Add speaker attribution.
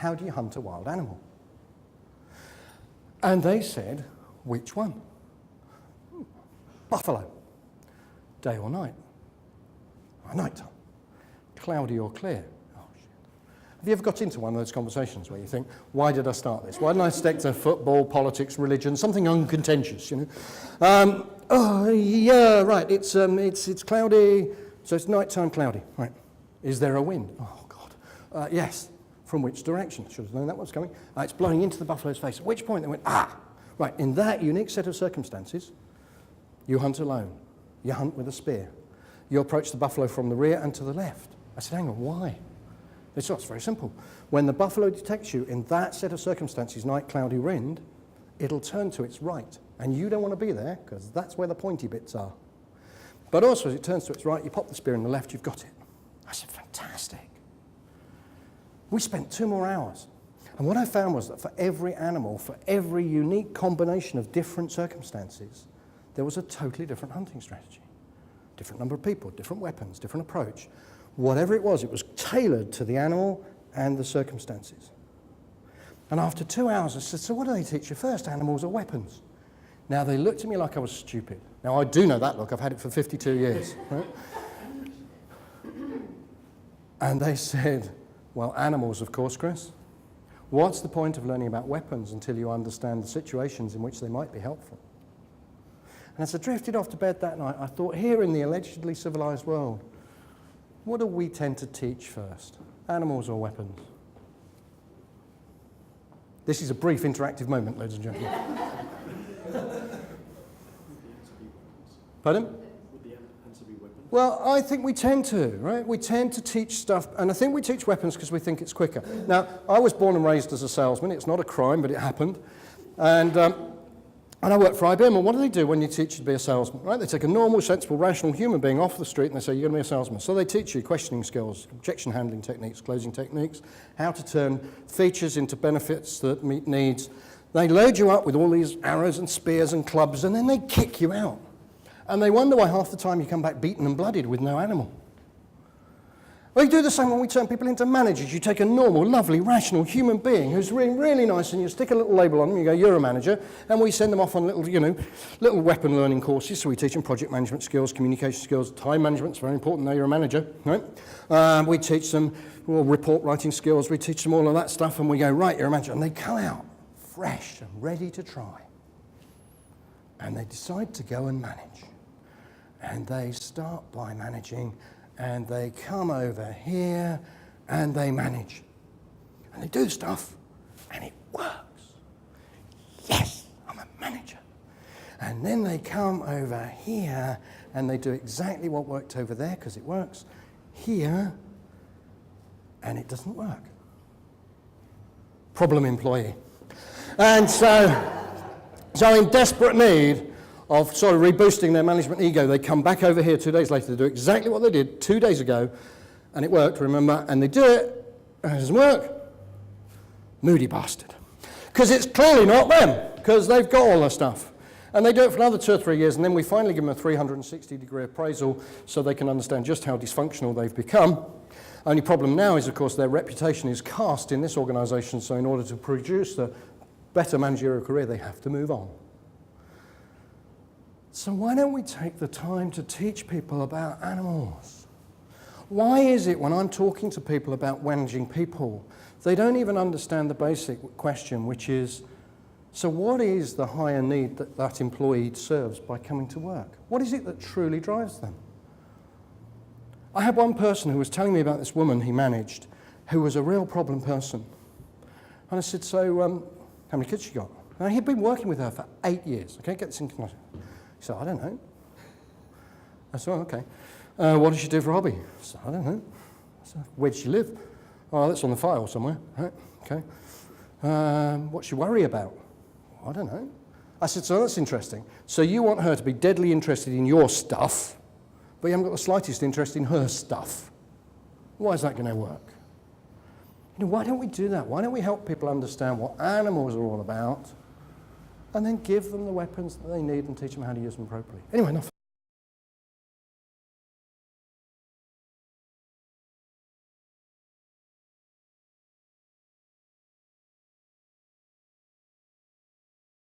Speaker 1: how do you hunt a wild animal? And they said, which one? Buffalo. Day or night? Night time. Cloudy or clear? Oh, shit. Have you ever got into one of those conversations where you think, why did I start this? Why didn't I stick to football, politics, religion, something uncontentious, you know? Oh, yeah, right, it's cloudy, so it's nighttime cloudy. Right. Is there a wind? Oh, God. Yes. From which direction? Should have known that was coming. It's blowing into the buffalo's face. At which point they went, right, in that unique set of circumstances, you hunt alone. You hunt with a spear. You approach the buffalo from the rear and to the left. I said, hang on, why? It's very simple. When the buffalo detects you in that set of circumstances, night, cloudy, wind, it'll turn to its right. And you don't want to be there, because that's where the pointy bits are. But also, as it turns to its right, you pop the spear in the left, you've got it. I said, fantastic. We spent 2 more hours. And what I found was that for every animal, for every unique combination of different circumstances, there was a totally different hunting strategy. Different number of people, different weapons, different approach. Whatever it was tailored to the animal and the circumstances. And after 2 hours, I said, so what do they teach you first, animals or weapons? Now, they looked at me like I was stupid. Now, I do know that look. I've had it for 52 years. Right? And they said, well, animals, of course, Chris. What's the point of learning about weapons until you understand the situations in which they might be helpful? And as I drifted off to bed that night, I thought, here in the allegedly civilized world, what do we tend to teach first? Animals or weapons? This is a brief interactive moment, ladies and gentlemen. Pardon?
Speaker 2: Would the answer be weapons?
Speaker 1: Well, I think we tend to, right? We tend to teach stuff, and I think we teach weapons because we think it's quicker. Now, I was born and raised as a salesman. It's not a crime, but it happened. And I worked for IBM, and what do they do when you teach you to be a salesman, right? They take a normal, sensible, rational human being off the street and they say, you're going to be a salesman. So they teach you questioning skills, objection handling techniques, closing techniques, how to turn features into benefits that meet needs. They load you up with all these arrows and spears and clubs, and then they kick you out. And they wonder why half the time you come back beaten and bloodied with no animal. We do the same when we turn people into managers. You take a normal, lovely, rational human being who's really, really nice, and you stick a little label on them, you go, you're a manager, and we send them off on little weapon learning courses. So we teach them project management skills, communication skills, time management's very important, now you're a manager, right? We teach them report writing skills, we teach them all of that stuff, and we go, right, you're a manager. And they come out fresh and ready to try. And they decide to go and manage. And they start by managing, and they come over here and they manage. And they do stuff and it works. Yes, I'm a manager. And then they come over here and they do exactly what worked over there because it works here and it doesn't work. Problem employee. And so in desperate need of sort of reboosting their management ego, they come back over here 2 days later to do exactly what they did 2 days ago, and it worked, remember, and they do it, and it doesn't work. Moody bastard. Because it's clearly not them, because they've got all the stuff. And they do it for another 2 or 3 years, and then we finally give them a 360-degree appraisal so they can understand just how dysfunctional they've become. Only problem now is, of course, their reputation is cast in this organisation, so in order to produce a better managerial career, they have to move on. So why don't we take the time to teach people about animals? Why is it when I'm talking to people about managing people, they don't even understand the basic question, which is, so what is the higher need that that employee serves by coming to work? What is it that truly drives them? I had one person who was telling me about this woman he managed, who was a real problem person. And I said, so how many kids she got? And he'd been working with her for 8 years. Okay, get this in context. He said, I don't know. I said, oh, okay. What does she do for a hobby? I said, I don't know. I said, where does she live? Oh, that's on the file somewhere. Right, okay. What's she worry about? I don't know. I said, so that's interesting. So you want her to be deadly interested in your stuff, but you haven't got the slightest interest in her stuff. Why is that going to work? Why don't we do that? Why don't we help people understand what animals are all about, and then give them the weapons that they need and teach them how to use them appropriately? Anyway, enough.